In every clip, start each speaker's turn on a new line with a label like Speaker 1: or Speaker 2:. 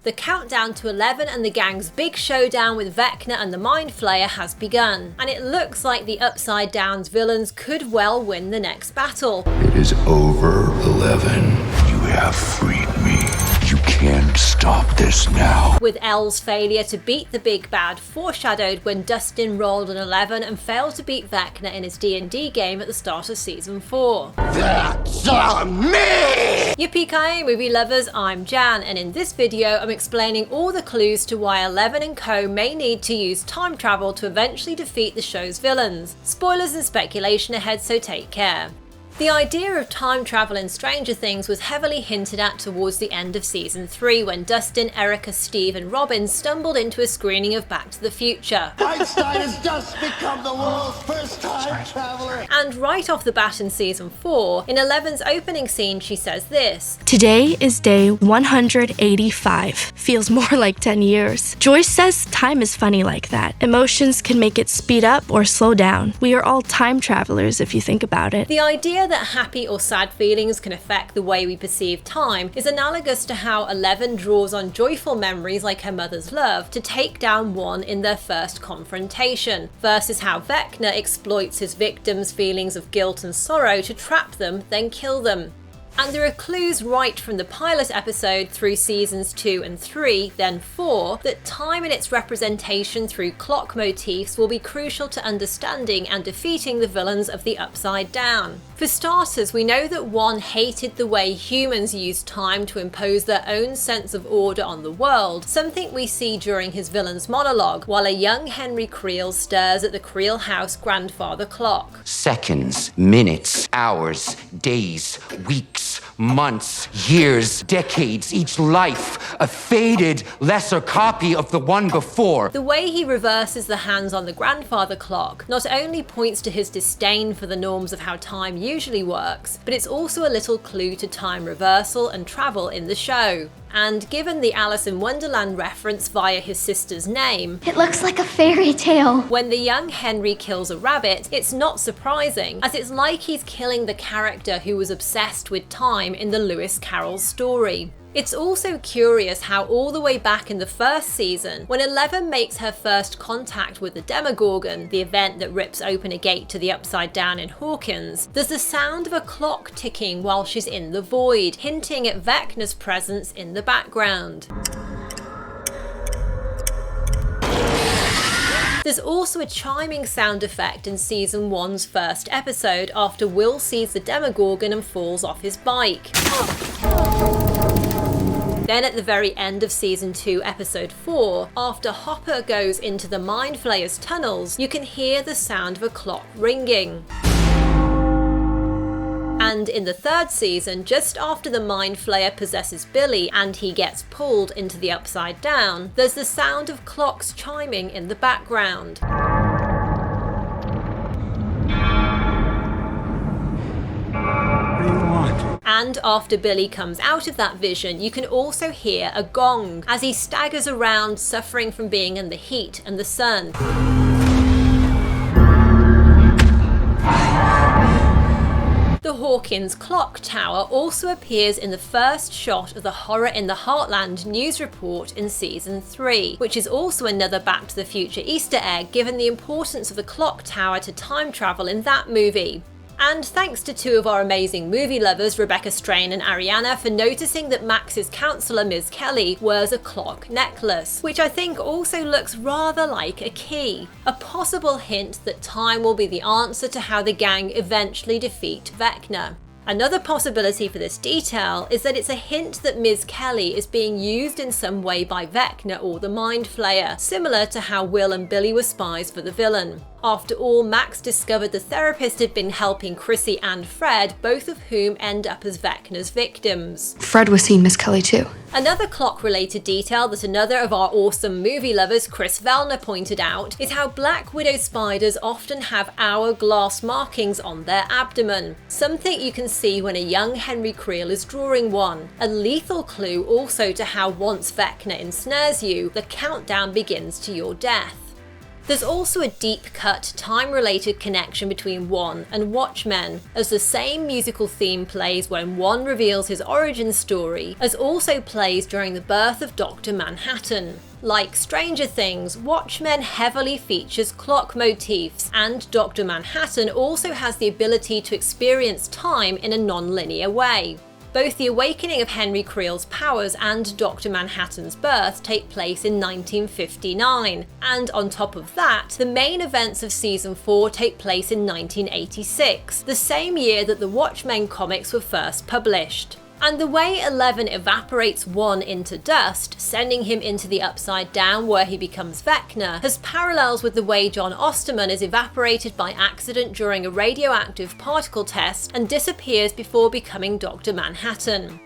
Speaker 1: The countdown to 11 and the gang's big showdown with Vecna and the Mind Flayer has begun, and it looks like the Upside Down's villains could well win the next battle.
Speaker 2: It is over, 11. You have freed me. You can't stop this now.
Speaker 1: With L's failure to beat the big bad foreshadowed when Dustin rolled an 11 and failed to beat Vecna in his D&D game at the start of season 4.
Speaker 3: That's me!
Speaker 1: Yippee-ki-yay movie lovers, I'm Jan, and in this video I'm explaining all the clues to why 11 and co may need to use time travel to eventually defeat the show's villains. Spoilers and speculation ahead, so take care. The idea of time travel in Stranger Things was heavily hinted at towards the end of season 3 when Dustin, Erica, Steve and Robin stumbled into a screening of Back to the Future.
Speaker 3: Einstein has just become the world's first time traveler.
Speaker 1: And right off the bat in season 4, in 11's opening scene she says this:
Speaker 4: "Today is day 185. Feels more like 10 years. Joyce says time is funny like that. Emotions can make it speed up or slow down. We are all time travelers if you think about it."
Speaker 1: The idea that happy or sad feelings can affect the way we perceive time is analogous to how 11 draws on joyful memories like her mother's love to take down 1 in their first confrontation, versus how Vecna exploits his victims' feelings of guilt and sorrow to trap them, then kill them. And there are clues right from the pilot episode through seasons 2 and 3, then 4, that time and its representation through clock motifs will be crucial to understanding and defeating the villains of the Upside Down. For starters, we know that 1 hated the way humans use time to impose their own sense of order on the world, something we see during his villain's monologue, while a young Henry Creel stares at the Creel house grandfather clock.
Speaker 5: Seconds, minutes, hours, days, weeks, months, years, decades, each life, a faded, lesser copy of the one before.
Speaker 1: The way he reverses the hands on the grandfather clock not only points to his disdain for the norms of how time usually works, but it's also a little clue to time reversal and travel in the show. And given the Alice in Wonderland reference via his sister's name,
Speaker 6: it looks like a fairy tale.
Speaker 1: When the young Henry kills a rabbit, it's not surprising, as it's like he's killing the character who was obsessed with time in the Lewis Carroll story. It's also curious how all the way back in the first season, when 11 makes her first contact with the Demogorgon, the event that rips open a gate to the Upside Down in Hawkins, there's the sound of a clock ticking while she's in the void, hinting at Vecna's presence in the background. There's also a chiming sound effect in season 1's first episode after Will sees the Demogorgon and falls off his bike. Then at the very end of season 2 episode 4, after Hopper goes into the Mind Flayer's tunnels, you can hear the sound of a clock ringing. And in the 3rd season, just after the Mind Flayer possesses Billy and he gets pulled into the Upside Down, there's the sound of clocks chiming in the background. And after Billy comes out of that vision, you can also hear a gong as he staggers around, suffering from being in the heat and the sun. The Hawkins clock tower also appears in the first shot of the Horror in the Heartland news report in season 3, which is also another Back to the Future Easter egg given the importance of the clock tower to time travel in that movie. And thanks to 2 of our amazing movie lovers, Rebecca Strain and Ariana, for noticing that Max's counsellor, Ms. Kelly, wears a clock necklace, which I think also looks rather like a key. A possible hint that time will be the answer to how the gang eventually defeat Vecna. Another possibility for this detail is that it's a hint that Ms. Kelly is being used in some way by Vecna or the Mind Flayer, similar to how Will and Billy were spies for the villain. After all, Max discovered the therapist had been helping Chrissy and Fred, both of whom end up as Vecna's victims.
Speaker 7: Fred was seeing Miss Kelly too.
Speaker 1: Another clock-related detail that another of our awesome movie lovers, Chris Vellner, pointed out is how Black Widow spiders often have hourglass markings on their abdomen, something you can see when a young Henry Creel is drawing one. A lethal clue also to how once Vecna ensnares you, the countdown begins to your death. There's also a deep-cut, time-related connection between 1 and Watchmen, as the same musical theme plays when 1 reveals his origin story, as also plays during the birth of Dr. Manhattan. Like Stranger Things, Watchmen heavily features clock motifs, and Dr. Manhattan also has the ability to experience time in a non-linear way. Both the awakening of Henry Creel's powers and Dr. Manhattan's birth take place in 1959, and on top of that, the main events of Season 4 take place in 1986, the same year that the Watchmen comics were first published. And the way 11 evaporates 1 into dust, sending him into the Upside Down where he becomes Vecna, has parallels with the way John Osterman is evaporated by accident during a radioactive particle test and disappears before becoming Dr. Manhattan.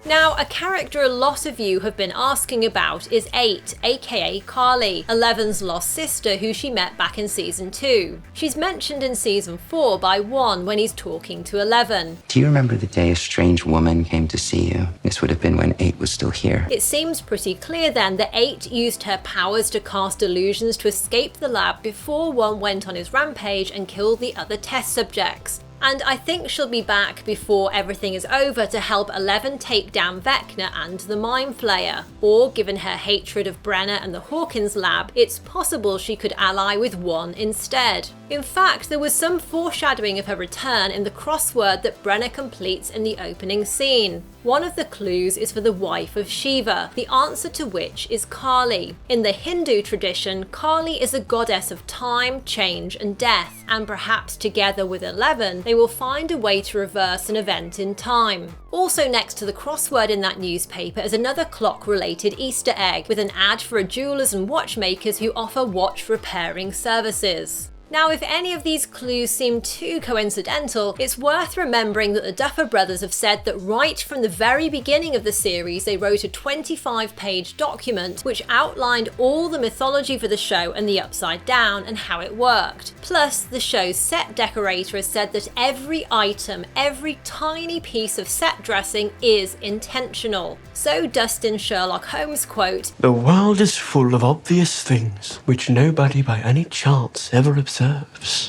Speaker 1: Now, a character a lot of you have been asking about is 8, aka Carly, 11's lost sister who she met back in Season 2. She's mentioned in Season 4 by 1 when he's talking to 11.
Speaker 5: Do you remember the day a strange woman came to see you? This would have been when 8 was still here.
Speaker 1: It seems pretty clear then that 8 used her powers to cast illusions to escape the lab before 1 went on his rampage and killed the other test subjects. And I think she'll be back before everything is over to help 11 take down Vecna and the Mind Flayer. Or, given her hatred of Brenner and the Hawkins lab, it's possible she could ally with 1 instead. In fact, there was some foreshadowing of her return in the crossword that Brenner completes in the opening scene. One of the clues is for the wife of Shiva, the answer to which is Kali. In the Hindu tradition, Kali is a goddess of time, change and death, and perhaps together with 11, they will find a way to reverse an event in time. Also next to the crossword in that newspaper is another clock-related Easter egg, with an ad for a jewelers and watchmakers who offer watch repairing services. Now, if any of these clues seem too coincidental, it's worth remembering that the Duffer Brothers have said that right from the very beginning of the series they wrote a 25-page document which outlined all the mythology for the show and the Upside Down and how it worked. Plus, the show's set decorator has said that every item, every tiny piece of set dressing is intentional. So Dustin Sherlock Holmes quote,
Speaker 7: "The world is full of obvious things which nobody by any chance ever observes,"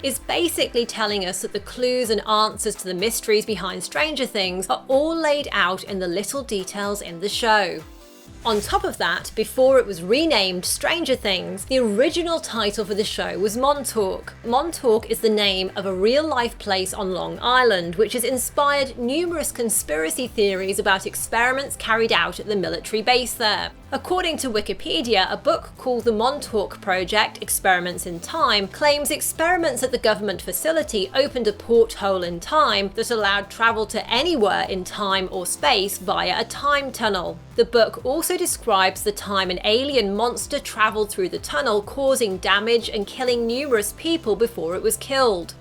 Speaker 1: is basically telling us that the clues and answers to the mysteries behind Stranger Things are all laid out in the little details in the show. On top of that, before it was renamed Stranger Things, the original title for the show was Montauk. Montauk is the name of a real-life place on Long Island, which has inspired numerous conspiracy theories about experiments carried out at the military base there. According to Wikipedia, a book called The Montauk Project: Experiments in Time claims experiments at the government facility opened a porthole in time that allowed travel to anywhere in time or space via a time tunnel. The book also describes the time an alien monster traveled through the tunnel, causing damage and killing numerous people before it was killed.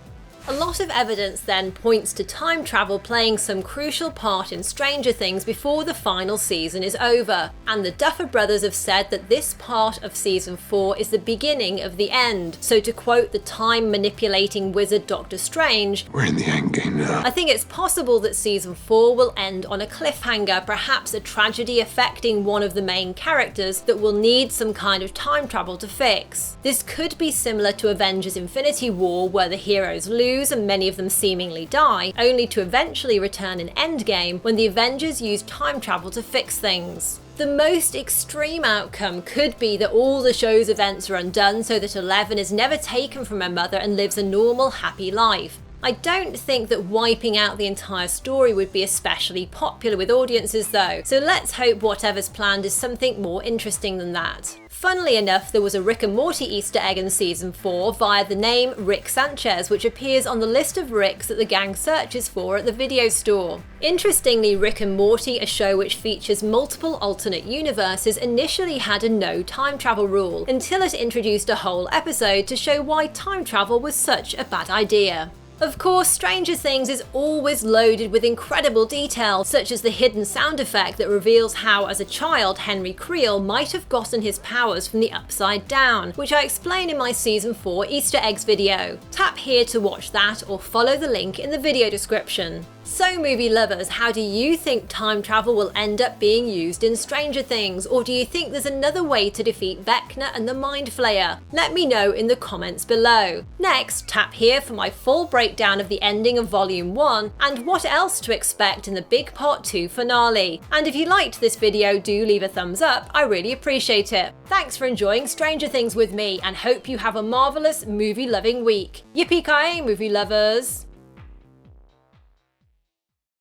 Speaker 1: A lot of evidence then points to time travel playing some crucial part in Stranger Things before the final season is over, and the Duffer Brothers have said that this part of Season 4 is the beginning of the end. So to quote the time-manipulating wizard Dr. Strange,
Speaker 2: We're in the endgame now.
Speaker 1: I think it's possible that Season 4 will end on a cliffhanger, perhaps a tragedy affecting one of the main characters that will need some kind of time travel to fix. This could be similar to Avengers Infinity War, where the heroes lose and many of them seemingly die, only to eventually return in Endgame when the Avengers use time travel to fix things. The most extreme outcome could be that all the show's events are undone so that 11 is never taken from her mother and lives a normal, happy life. I don't think that wiping out the entire story would be especially popular with audiences though, so let's hope whatever's planned is something more interesting than that. Funnily enough, there was a Rick and Morty Easter egg in Season 4 via the name Rick Sanchez, which appears on the list of Ricks that the gang searches for at the video store. Interestingly, Rick and Morty, a show which features multiple alternate universes, initially had a no time travel rule, until it introduced a whole episode to show why time travel was such a bad idea. Of course, Stranger Things is always loaded with incredible detail, such as the hidden sound effect that reveals how, as a child, Henry Creel might have gotten his powers from the Upside Down, which I explain in my Season 4 Easter eggs video. Tap here to watch that or follow the link in the video description. So movie lovers, how do you think time travel will end up being used in Stranger Things, or do you think there's another way to defeat Vecna and the Mind Flayer? Let me know in the comments below. Next, tap here for my full breakdown of the ending of Volume 1 and what else to expect in the big Part 2 finale. And if you liked this video, do leave a thumbs up, I really appreciate it. Thanks for enjoying Stranger Things with me, and hope you have a marvellous movie loving week. Yippee-ki-yay, movie lovers!